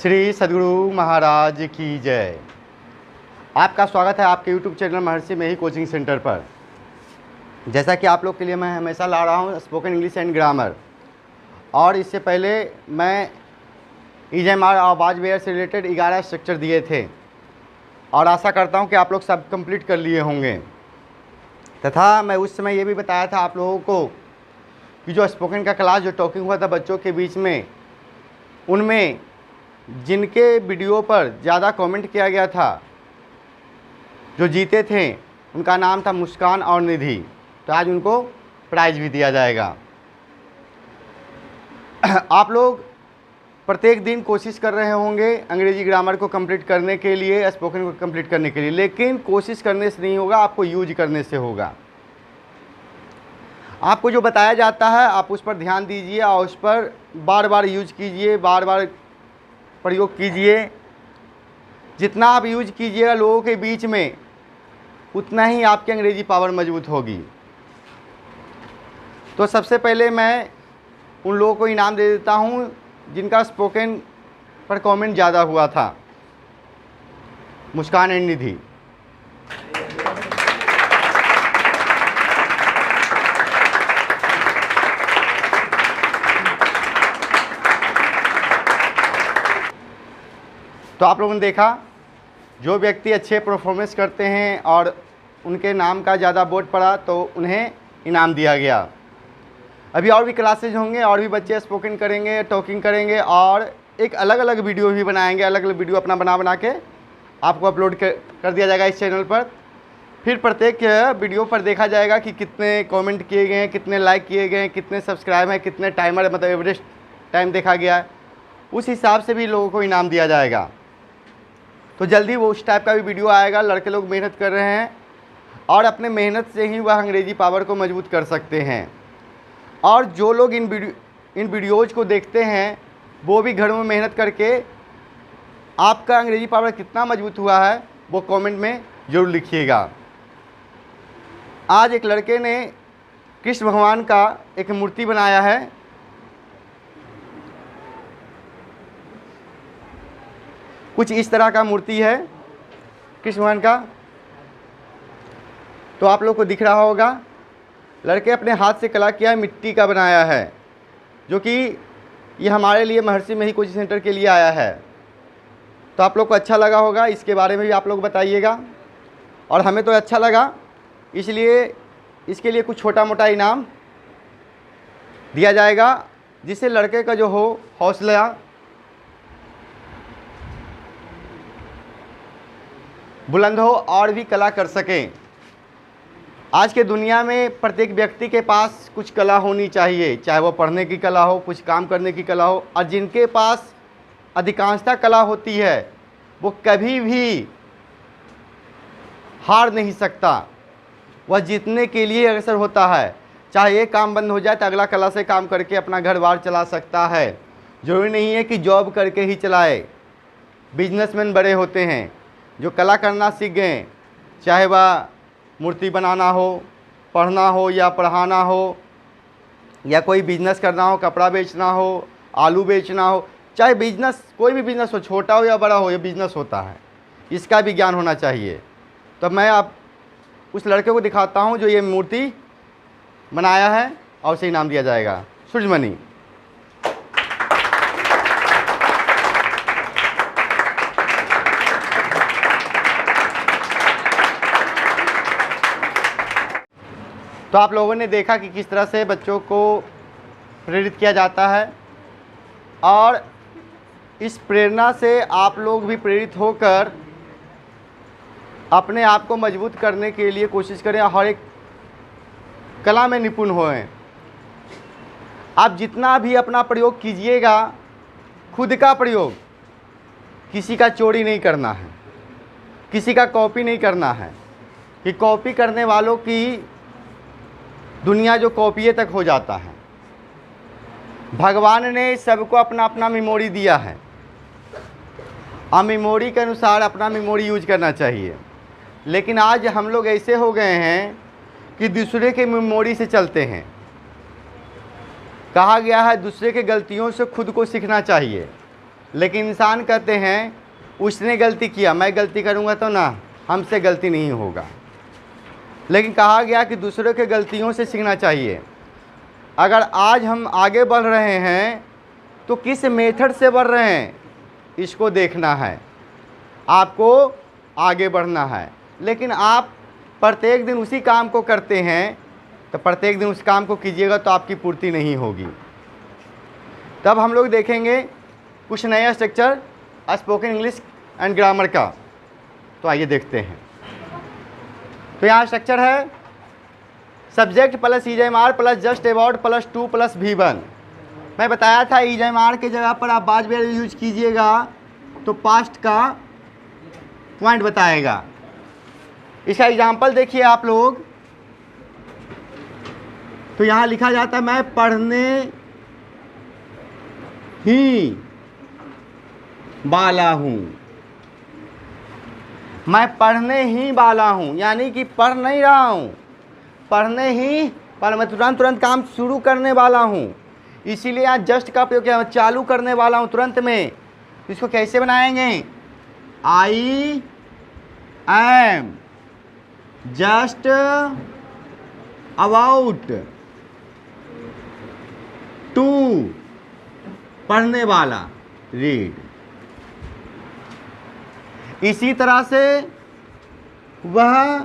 श्री सद्गुरु महाराज की जय। आपका स्वागत है आपके YouTube चैनल महर्षि मेही कोचिंग सेंटर पर। जैसा कि आप लोग के लिए मैं हमेशा ला रहा हूँ स्पोकन इंग्लिश एंड ग्रामर, और इससे पहले मैं EJMR आवाज़ वेयर से रिलेटेड 11 स्ट्रक्चर दिए थे और आशा करता हूँ कि आप लोग सब कंप्लीट कर लिए होंगे। तथा मैं उस समय ये भी बताया था आप लोगों को कि जो स्पोकन का क्लास जो टॉकिंग हुआ था बच्चों के बीच में, उनमें जिनके वीडियो पर ज़्यादा कमेंट किया गया था, जो जीते थे, उनका नाम था मुस्कान और निधि। तो आज उनको प्राइज़ भी दिया जाएगा। आप लोग प्रत्येक दिन कोशिश कर रहे होंगे अंग्रेजी ग्रामर को कंप्लीट करने के लिए, स्पोकन को कंप्लीट करने के लिए, लेकिन कोशिश करने से नहीं होगा, आपको यूज करने से होगा। आपको जो बताया जाता है आप उस पर ध्यान दीजिए और उस पर बार बार यूज कीजिए, बार बार प्रयोग कीजिए। जितना आप यूज कीजिएगा लोगों के बीच में, उतना ही आपकी अंग्रेजी पावर मजबूत होगी। तो सबसे पहले मैं उन लोगों को इनाम दे देता हूं जिनका स्पोकन पर कमेंट ज़्यादा हुआ था। मुस्कान एंड निधि। तो आप लोगों ने देखा, जो व्यक्ति अच्छे परफॉर्मेंस करते हैं और उनके नाम का ज़्यादा वोट पड़ा तो उन्हें इनाम दिया गया। अभी और भी क्लासेज होंगे और भी बच्चे स्पोकन करेंगे, टॉकिंग करेंगे और एक अलग अलग वीडियो भी बनाएंगे। अलग अलग वीडियो अपना बना के आपको अपलोड कर दिया जाएगा इस चैनल पर। फिर प्रत्येक वीडियो पर देखा जाएगा कि कितने कमेंट किए गए हैं, कितने लाइक किए गए हैं, कितने सब्सक्राइब हैं, कितने टाइमर मतलब एवरेज टाइम देखा गया है। उस हिसाब से भी लोगों को इनाम दिया जाएगा। तो जल्दी वो उस टाइप का भी वीडियो आएगा। लड़के लोग मेहनत कर रहे हैं और अपने मेहनत से ही वह अंग्रेजी पावर को मजबूत कर सकते हैं। और जो लोग इन वीडियोज़ को देखते हैं वो भी घर में मेहनत करके आपका अंग्रेजी पावर कितना मजबूत हुआ है वो कमेंट में ज़रूर लिखिएगा। आज एक लड़के ने कृष्ण भगवान का एक मूर्ति बनाया है। कुछ इस तरह का मूर्ति है कृष्ण भगवान का। तो आप लोग को दिख रहा होगा, लड़के अपने हाथ से कला किया है, मिट्टी का बनाया है, जो कि ये हमारे लिए महर्षि मेही कोचिंग सेंटर के लिए आया है। तो आप लोग को अच्छा लगा होगा, इसके बारे में भी आप लोग बताइएगा। और हमें तो अच्छा लगा, इसलिए इसके लिए कुछ छोटा मोटा इनाम दिया जाएगा, जिससे लड़के का जो हो हौसला बुलंद हो और भी कला कर सकें। आज के दुनिया में प्रत्येक व्यक्ति के पास कुछ कला होनी चाहिए, चाहे वो पढ़ने की कला हो, कुछ काम करने की कला हो। और जिनके पास अधिकांशतः कला होती है वो कभी भी हार नहीं सकता, वह जीतने के लिए अग्रसर होता है। चाहे एक काम बंद हो जाए तो अगला कला से काम करके अपना घर बार चला सकता है। ज़रूरी नहीं है कि जॉब करके ही चलाए। बिजनेसमैन बड़े होते हैं जो कला करना सीख गए, चाहे वह मूर्ति बनाना हो, पढ़ना हो या पढ़ाना हो, या कोई बिजनेस करना हो, कपड़ा बेचना हो, आलू बेचना हो, चाहे बिजनेस कोई भी बिजनेस हो, छोटा हो या बड़ा हो, ये बिजनेस होता है, इसका भी ज्ञान होना चाहिए। तो मैं आप उस लड़के को दिखाता हूँ जो ये मूर्ति बनाया है और उसे इनाम दिया जाएगा। सूर्यमणि। तो आप लोगों ने देखा कि किस तरह से बच्चों को प्रेरित किया जाता है, और इस प्रेरणा से आप लोग भी प्रेरित होकर अपने आप को मजबूत करने के लिए कोशिश करें, हर एक कला में निपुण होएं। आप जितना भी अपना प्रयोग कीजिएगा, खुद का प्रयोग, किसी का चोरी नहीं करना है, किसी का कॉपी नहीं करना है। कि कॉपी करने वालों की दुनिया जो कॉपिए तक हो जाता है। भगवान ने सबको अपना अपना मेमोरी दिया है, और मेमोरी के अनुसार अपना मेमोरी यूज करना चाहिए। लेकिन आज हम लोग ऐसे हो गए हैं कि दूसरे के मेमोरी से चलते हैं। कहा गया है दूसरे के गलतियों से खुद को सीखना चाहिए। लेकिन इंसान कहते हैं उसने गलती किया, मैं गलती करूँगा तो ना, हमसे गलती नहीं होगा। लेकिन कहा गया कि दूसरों के गलतियों से सीखना चाहिए। अगर आज हम आगे बढ़ रहे हैं तो किस मेथड से बढ़ रहे हैं, इसको देखना है। आपको आगे बढ़ना है, लेकिन आप प्रत्येक दिन उसी काम को करते हैं तो प्रत्येक दिन उस काम को कीजिएगा तो आपकी पूर्ति नहीं होगी। तब हम लोग देखेंगे कुछ नया structure spoken English and grammar का। तो आइए देखते हैं। तो यहाँ स्ट्रक्चर है subject plus EJMR plus just about plus two plus V1। मैं बताया था EJMR के जगह पर आप बाज वेयर यूज कीजिएगा तो पास्ट का पॉइंट बताएगा। इसका एग्जाम्पल देखिए आप लोग। तो यहाँ लिखा जाता है मैं पढ़ने ही वाला हूँ। मैं पढ़ने ही वाला हूँ यानी कि पढ़ नहीं रहा हूँ, पढ़ने ही पर मैं तुरंत काम शुरू करने वाला हूँ। इसीलिए यहाँ जस्ट का प्रयोग किया, चालू करने वाला हूँ तुरंत में। इसको कैसे बनाएंगे? I am just about to पढ़ने वाला रीड। इसी तरह से वह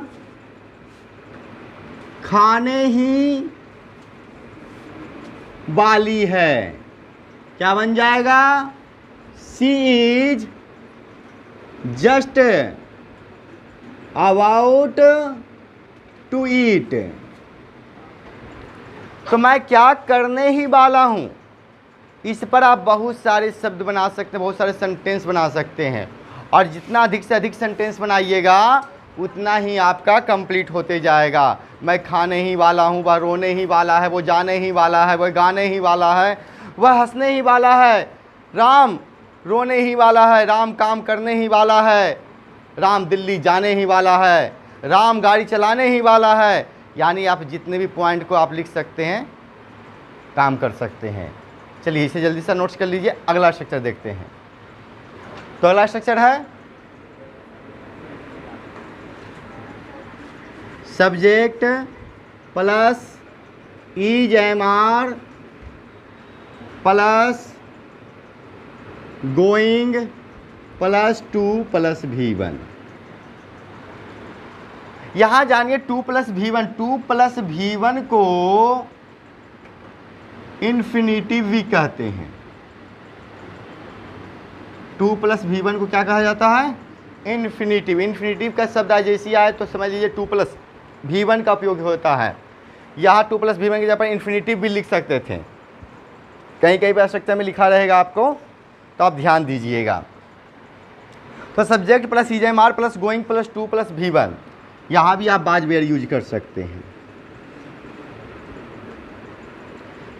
खाने ही वाली है, क्या बन जाएगा? She is just about to eat. तो मैं क्या करने ही वाला हूँ, इस पर आप बहुत सारे शब्द बना सकते हैं, बहुत सारे सेंटेंस बना सकते हैं। और जितना अधिक से अधिक सेंटेंस बनाइएगा उतना ही आपका कंप्लीट होते जाएगा। मैं खाने ही वाला हूँ, वह रोने ही वाला है, वो जाने ही वाला है, वह गाने ही वाला है, वह हंसने ही वाला है, राम रोने ही वाला है, राम काम करने ही वाला है, राम दिल्ली जाने ही वाला है, राम गाड़ी चलाने ही वाला है। यानी आप जितने भी पॉइंट को आप लिख सकते हैं, काम कर सकते हैं। चलिए इसे जल्दी से नोट्स कर लीजिए। अगला स्ट्रक्चर देखते हैं। तो अगला स्ट्रक्चर है subject plus EJMR plus going plus two plus V1। यहाँ जानिए two plus V1। Two plus V1 को इन्फिनिटिव भी कहते हैं। टू प्लस V1 को क्या कहा जाता है? इन्फिनिटिव। इन्फिनिटिव का शब्द आज जैसी आए तो समझ लीजिए टू प्लस V1 का उपयोग होता है। यहाँ टू प्लस V1 की जगह पर इन्फिनिटिव भी लिख सकते थे, कहीं कहीं पर आवश्यकता में लिखा रहेगा आपको, तो आप ध्यान दीजिएगा। तो subject plus EJMR plus going plus two plus V1, यहाँ भी आप बाज वेयर यूज कर सकते हैं,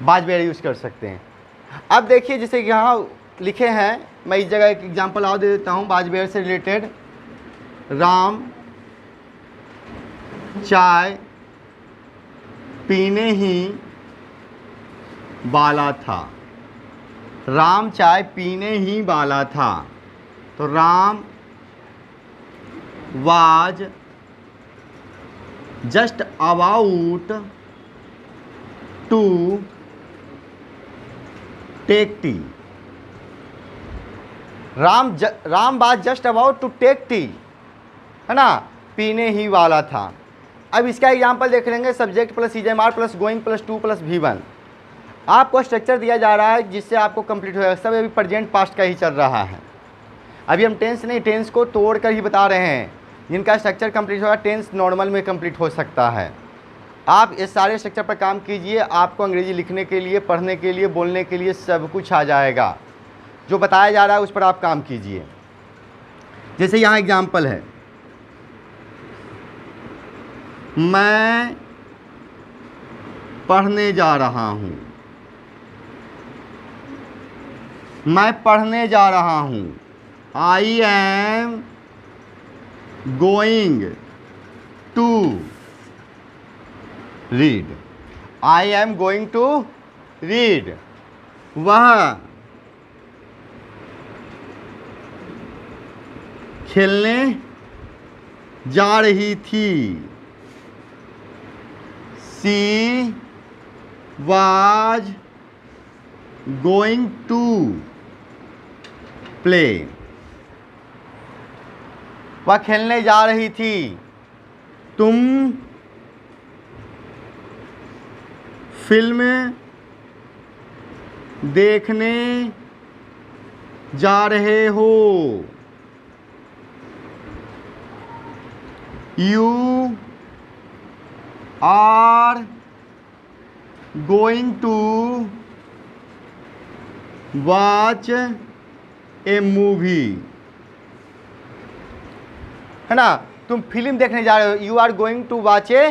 बाज वेयर यूज कर सकते हैं। अब देखिए जैसे यहाँ लिखे हैं, मैं इस जगह एक एग्जांपल और दे देता हूँ बाज वेयर से रिलेटेड। राम चाय पीने ही वाला था। राम चाय पीने ही वाला था। तो Ram was just about to take tea. Ram was just about to take tea, है ना, पीने ही वाला था। अब इसका एग्जाम्पल देख लेंगे। Subject plus EJMR plus going plus two plus V1। आपको स्ट्रक्चर दिया जा रहा है जिससे आपको कंप्लीट होगा। सब अभी प्रेजेंट पास्ट का ही चल रहा है। अभी हम टेंस नहीं, टेंस को तोड़ कर ही बता रहे हैं। जिनका स्ट्रक्चर कंप्लीट होगा टेंस नॉर्मल में कंप्लीट हो सकता है। आप इस सारे स्ट्रक्चर पर काम कीजिए, आपको अंग्रेजी लिखने के लिए, पढ़ने के लिए, बोलने के लिए सब कुछ आ जाएगा। जो बताया जा रहा है उस पर आप काम कीजिए। जैसे यहाँ एग्जाम्पल है, मैं पढ़ने जा रहा हूँ। मैं पढ़ने जा रहा हूँ। I am going to read. I am going to read. वह खेलने जा रही थी। She was going to play. वह खेलने जा रही थी। तुम फिल्म देखने जा रहे हो। You are going to watch a movie. है ना, तुम फिल्म देखने जा रहे हो। You are going to watch a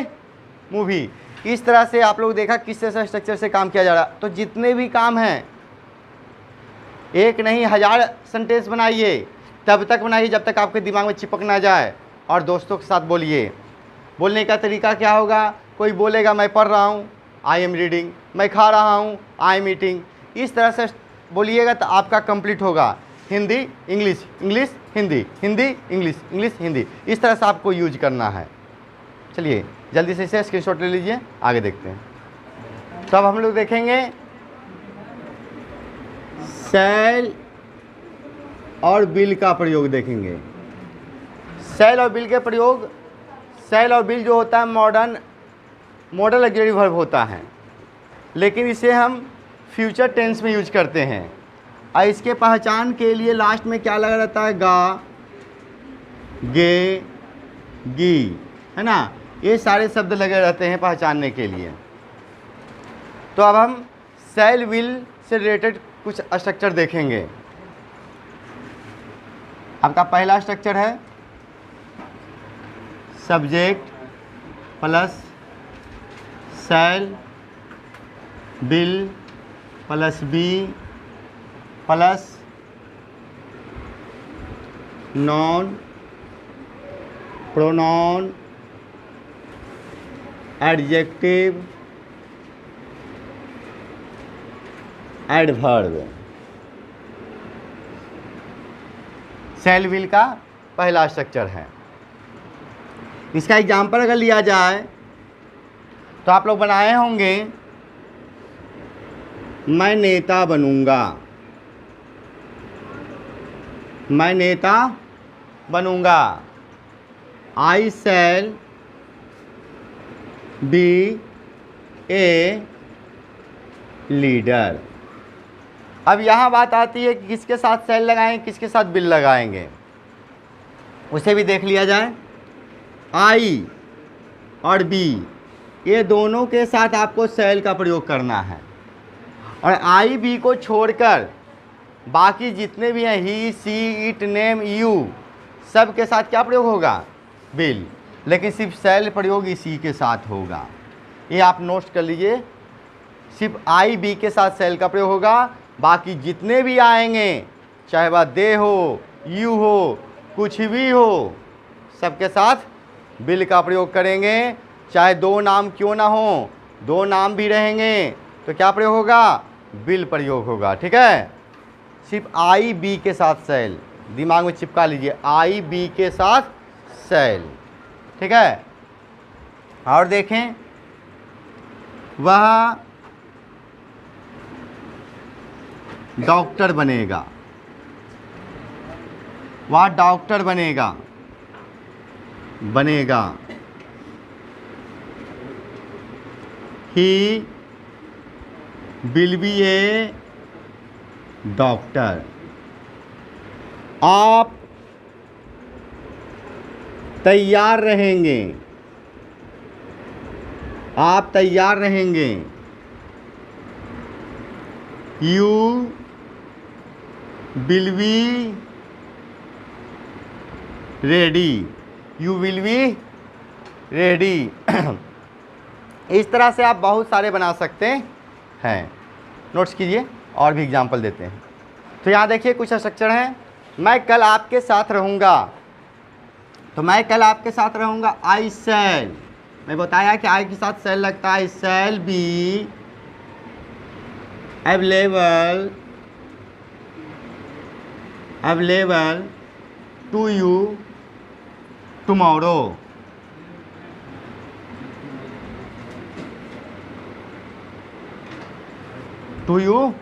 movie. इस तरह से आप लोग देखा किस तरह से स्ट्रक्चर से काम किया जा रहा। तो जितने भी काम हैं, एक नहीं 1000 सेंटेंस बनाइए, तब तक बनाइए जब तक आपके दिमाग में चिपक ना जाए। और दोस्तों के साथ बोलिए। बोलने का तरीका क्या होगा? कोई बोलेगा मैं पढ़ रहा हूँ, आई एम रीडिंग। मैं खा रहा हूँ, आई एम ईटिंग। इस तरह से बोलिएगा तो आपका कंप्लीट होगा। Hindi English, English Hindi, Hindi English, English Hindi. इस तरह से आपको यूज करना है। चलिए जल्दी से इसे स्क्रीनशॉट ले लीजिए, आगे देखते हैं। तो अब हम लोग देखेंगे शैल और बिल का प्रयोग देखेंगे। शैल और बिल के प्रयोग। शैल और बिल जो होता है मॉडल ऑक्सिलरी वर्ब होता है, लेकिन इसे हम फ्यूचर टेंस में यूज करते हैं। और इसके पहचान के लिए लास्ट में क्या लगा रहता है? गा, गे, गी, है ना। ये सारे शब्द लगे रहते हैं पहचानने के लिए। तो अब हम शैल विल से रिलेटेड कुछ स्ट्रक्चर देखेंगे। आपका पहला स्ट्रक्चर है subject plus shall will plus be plus noun pronoun adjective adverb. Shall will का पहला स्ट्रक्चर है। इसका एग्जाम्पल अगर लिया जाए तो आप लोग बनाए होंगे, मैं नेता बनूंगा। मैं नेता बनूंगा। आई शैल बी ए लीडर। अब यहाँ बात आती है कि किसके साथ शैल लगाएं, किसके साथ बिल लगाएंगे, उसे भी देख लिया जाए। आई और बी ये दोनों के साथ आपको शैल का प्रयोग करना है। और आई बी को छोड़कर बाकी जितने भी हैं, ही सी इट नेम यू, सब के साथ क्या प्रयोग होगा? बिल। लेकिन सिर्फ शैल प्रयोग इसी के साथ होगा। ये आप नोट कर लीजिए। सिर्फ आई बी के साथ शैल का प्रयोग होगा। बाकी जितने भी आएंगे, चाहे वह दे हो, यू हो, कुछ भी हो, सबके साथ बिल का प्रयोग करेंगे। चाहे दो नाम क्यों ना हो, दो नाम भी रहेंगे तो क्या प्रयोग होगा? बिल प्रयोग होगा। ठीक है, सिर्फ आई बी के साथ शैल, दिमाग में चिपका लीजिए, आई बी के साथ शैल। ठीक है। और देखें, वह डॉक्टर बनेगा। वह डॉक्टर बनेगा, बनेगा। He will be A doctor. आप तैयार रहेंगे। आप तैयार रहेंगे। You will be ready. You will be ready. इस तरह से आप बहुत सारे बना सकते हैं। नोट्स कीजिए, और भी एग्जाम्पल देते हैं। तो यहाँ देखिए कुछ स्ट्रक्चर हैं। मैं कल आपके साथ रहूँगा। तो मैं कल आपके साथ रहूँगा, आई शैल। मैं बताया कि आई के साथ शैल लगता है। I shall be available to you tomorrow. To you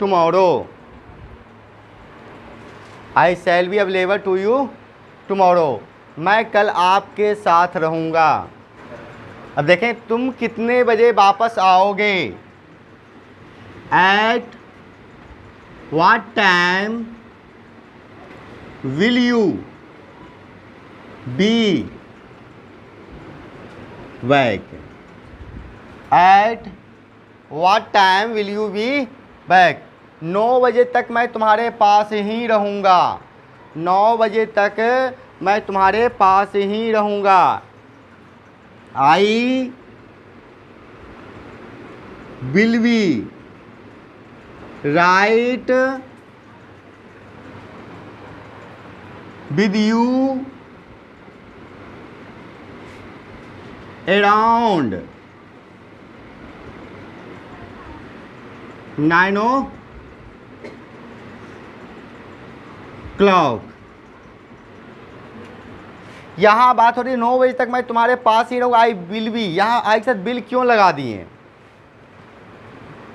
tomorrow. I shall be available to you tomorrow. मैं कल आपके साथ रहूँगा। अब देखें, तुम कितने बजे वापस आओगे? At what time will you be back? At what time will you be back? 9 बजे तक मैं तुम्हारे पास ही रहूँगा। 9 बजे तक मैं तुम्हारे पास ही रहूँगा। I will be right with you around 9 o'clock। यहाँ बात हो रही है 9 बजे तक मैं तुम्हारे पास ही रहूँगा। आई विल बी, यहाँ आई के साथ बिल क्यों लगा दिए?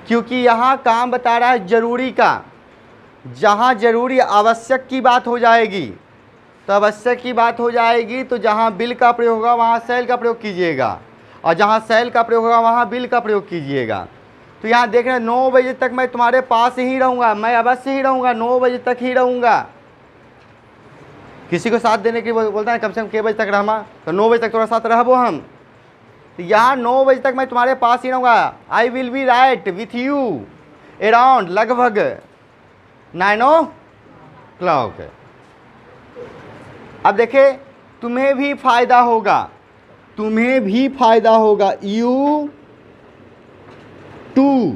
क्योंकि यहाँ काम बता रहा है जरूरी का। जहाँ जरूरी आवश्यक की बात हो जाएगी तो आवश्यक की बात हो जाएगी, तो जहाँ बिल का प्रयोग होगा वहाँ शैल का प्रयोग कीजिएगा, और जहाँ शैल का प्रयोग होगा वहाँ बिल का प्रयोग कीजिएगा। तो यहाँ देख रहे हैं 9 बजे तक मैं तुम्हारे पास ही रहूँगा। मैं अवश्य ही रहूँगा, 9 बजे तक ही रहूँगा। किसी को साथ देने के लिए बोलता है कम से कम के बजे तक रहमा, तो 9 बजे तक थोड़ा साथ रहबो हम। तो यहाँ 9 बजे तक मैं तुम्हारे पास ही रहूँगा। I will be right with you around लगभग 9 o'clock। अब देखे, तुम्हें भी फायदा होगा, तुम्हें भी फायदा होगा। You too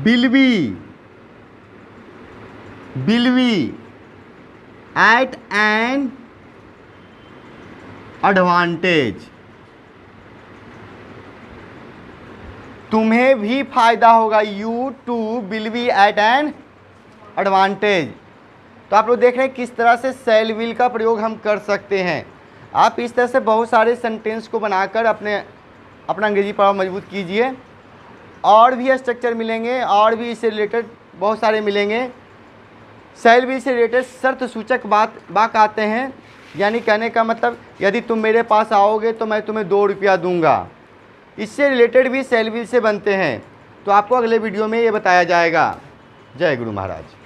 will be at an advantage. तुम्हें भी फायदा होगा। You too will be at an advantage. तो आप लोग देख रहे हैं किस तरह से शैल विल का प्रयोग हम कर सकते हैं। आप इस तरह से बहुत सारे सेंटेंस को बनाकर अपना अंग्रेजी पढ़ाओ मजबूत कीजिए। और भी स्ट्रक्चर मिलेंगे, और भी इससे रिलेटेड बहुत सारे मिलेंगे। शैल विल से रिलेटेड शर्त सूचक वाक्य आते हैं, यानी कहने का मतलब यदि तुम मेरे पास आओगे तो मैं तुम्हें 2 रुपया दूंगा। इससे रिलेटेड भी शैल विल से बनते हैं। तो आपको अगले वीडियो में ये बताया जाएगा। जय गुरु महाराज।